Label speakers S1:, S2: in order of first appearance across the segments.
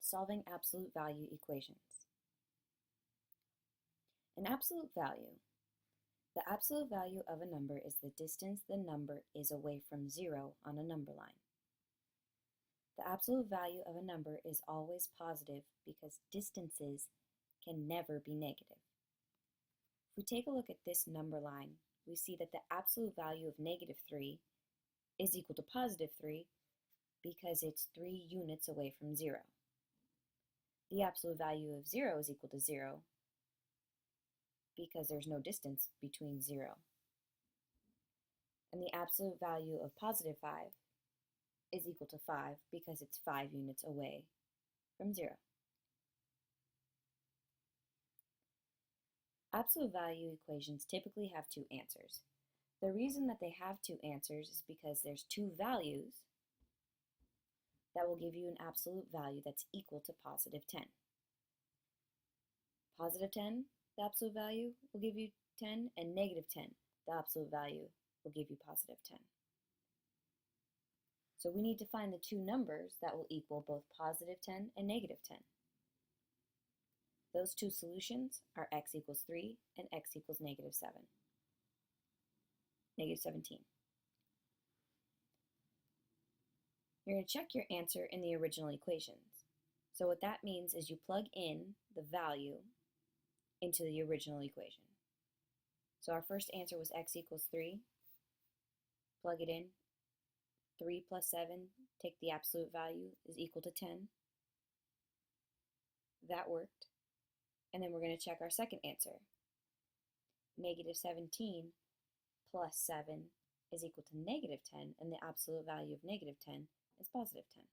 S1: Solving absolute value equations. An absolute value. The absolute value of a number is the distance the number is away from zero on a number line. The absolute value of a number is always positive because distances can never be negative. If we take a look at this number line, we see that the absolute value of -3 is equal to +3 because it's 3 units away from 0. The absolute value of 0 is equal to 0 because there's no distance between 0. And the absolute value of +5 is equal to 5 because it's 5 units away from 0. Absolute value equations typically have two answers. The reason that they have two answers is because there's two values that will give you an absolute value that's equal to +10. +10, the absolute value, will give you 10, and -10, the absolute value, will give you +10. So we need to find the two numbers that will equal both +10 and -10. Those two solutions are x equals 3 and x equals -7. -17. You're going to check your answer in the original equations. So what that means is you plug in the value into the original equation. So our first answer was x equals 3. Plug it in. 3 plus 7, take the absolute value, is equal to 10. That worked. And then we're going to check our second answer. -17 plus 7 is equal to -10, and the absolute value of -10 is +10.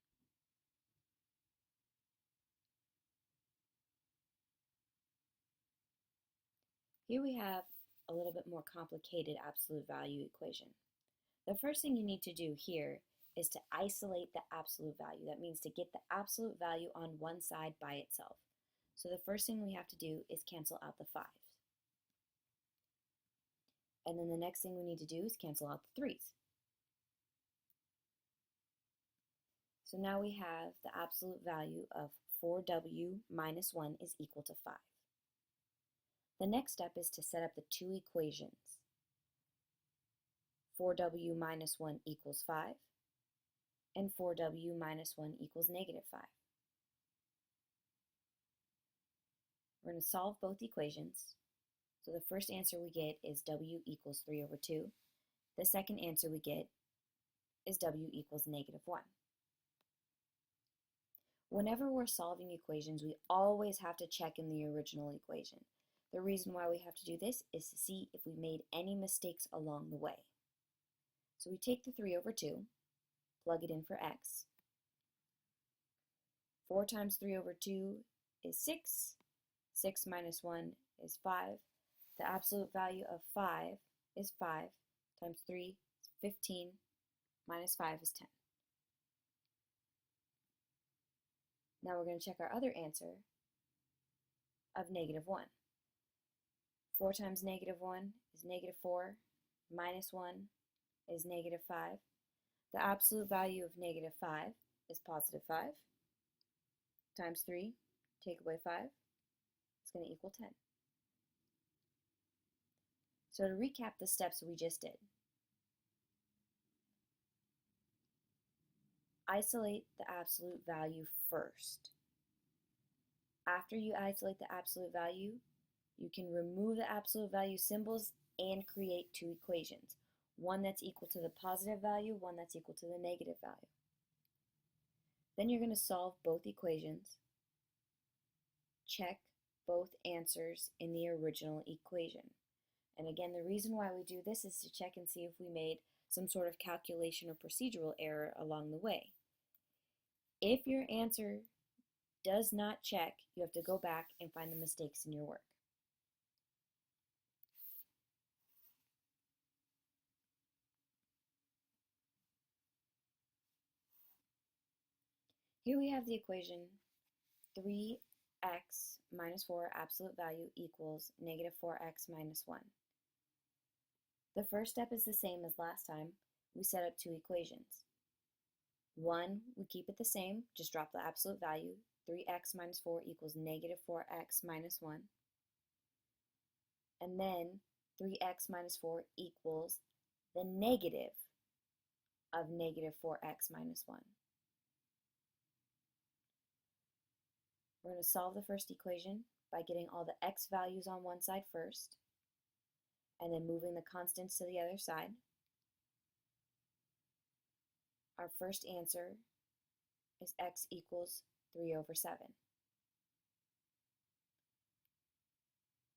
S1: Here we have a little bit more complicated absolute value equation. The first thing you need to do here is to isolate the absolute value. That means to get the absolute value on one side by itself. So the first thing we have to do is cancel out the 5s. And then the next thing we need to do is cancel out the 3s. So now we have the absolute value of 4w minus 1 is equal to 5. The next step is to set up the two equations. 4w minus 1 equals 5, and 4w minus 1 equals -5. We're going to solve both equations. So the first answer we get is w equals 3/2. The second answer we get is w equals -1. Whenever we're solving equations, we always have to check in the original equation. The reason why we have to do this is to see if we made any mistakes along the way. So we take the 3/2, plug it in for x. 4 times 3/2 is 6. 6 minus 1 is 5. The absolute value of 5 is 5 times 3 is 15 minus 5 is 10. Now we're going to check our other answer of -1. 4 times -1 is -4, minus 1 is -5. The absolute value of -5 is +5, times 3, take away 5, it's going to equal 10. So to recap the steps we just did, isolate the absolute value first. After you isolate the absolute value, you can remove the absolute value symbols and create two equations. One that's equal to the positive value, one that's equal to the negative value. Then you're going to solve both equations. Check both answers in the original equation. And again, the reason why we do this is to check and see if we made some sort of calculation or procedural error along the way. If your answer does not check, you have to go back and find the mistakes in your work. Here we have the equation 3x minus 4 absolute value equals -4x minus 1. The first step is the same as last time. We set up two equations. One, we keep it the same, just drop the absolute value. 3x minus 4 equals negative 4x minus 1. And then 3x minus 4 equals the negative of negative 4x minus 1. We're going to solve the first equation by getting all the x values on one side first, and then moving the constants to the other side. Our first answer is x equals 3 over 7.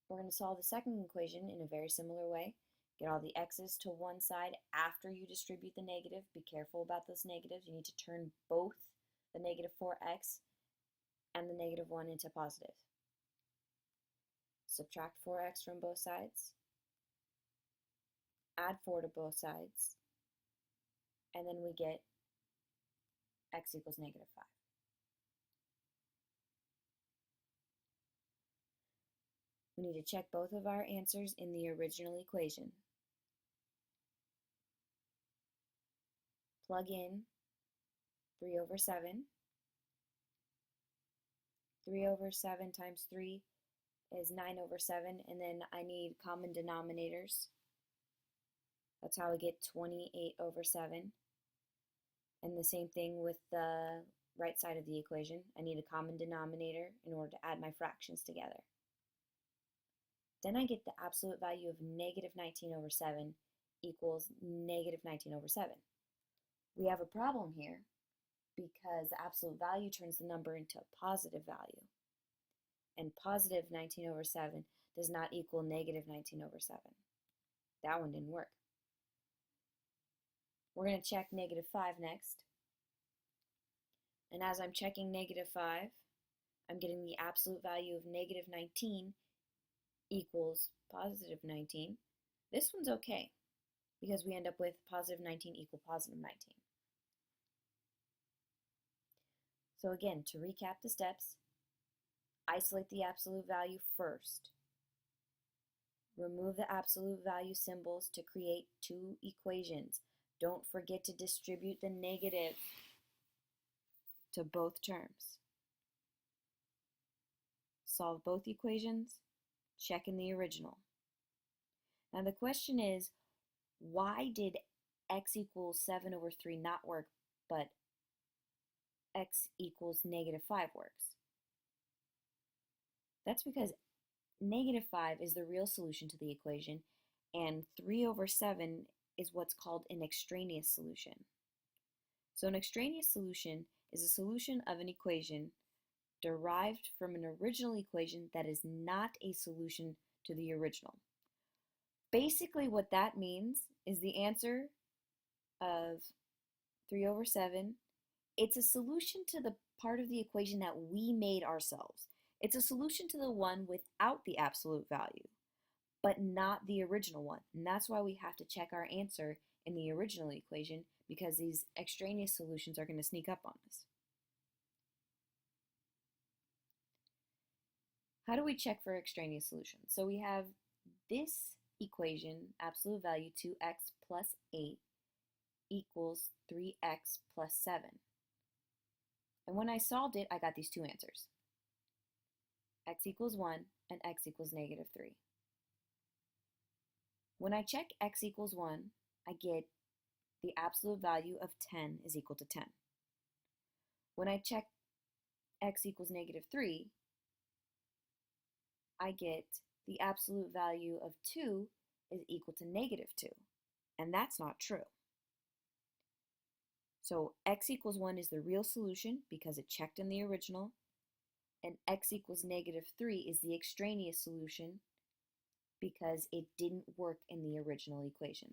S1: We're going to solve the second equation in a very similar way. Get all the x's to one side after you distribute the negative. Be careful about those negatives. You need to turn both the negative 4x and the negative 1 into positive. Subtract 4x from both sides. Add 4 to both sides. And then we get x equals negative 5. We need to check both of our answers in the original equation. Plug in 3 over 7. 3 over 7 times 3 is 9 over 7, and then I need common denominators. That's how I get 28 over 7. And the same thing with the right side of the equation. I need a common denominator in order to add my fractions together. Then I get the absolute value of negative 19 over 7 equals negative 19 over 7. We have a problem here because the absolute value turns the number into a positive value. And positive 19 over 7 does not equal negative 19 over 7. That one didn't work. We're going to check negative 5 next. And as I'm checking negative 5, I'm getting the absolute value of negative 19 equals positive 19. This one's okay because we end up with positive 19 equal positive 19. So again, to recap the steps, isolate the absolute value first. Remove the absolute value symbols to create two equations. Don't forget to distribute the negative to both terms. Solve both equations, check in the original. Now the question is, why did x equals 7 over 3 not work, but x equals negative 5 works? That's because negative 5 is the real solution to the equation, and 3 over 7 is what's called an extraneous solution. So an extraneous solution is a solution of an equation derived from an original equation that is not a solution to the original. Basically what that means is the answer of 3 over 7, it's a solution to the part of the equation that we made ourselves. It's a solution to the one without the absolute value, but not the original one. And that's why we have to check our answer in the original equation, because these extraneous solutions are going to sneak up on us. How do we check for extraneous solutions? So we have this equation, absolute value 2x plus 8 equals 3x plus 7. And when I solved it, I got these two answers. X equals 1 and x equals negative 3. When I check x equals 1, I get the absolute value of 10 is equal to 10. When I check x equals negative 3, I get the absolute value of 2 is equal to negative 2. And that's not true. So x equals 1 is the real solution because it checked in the original, and x equals negative 3 is the extraneous solution because it didn't work in the original equation.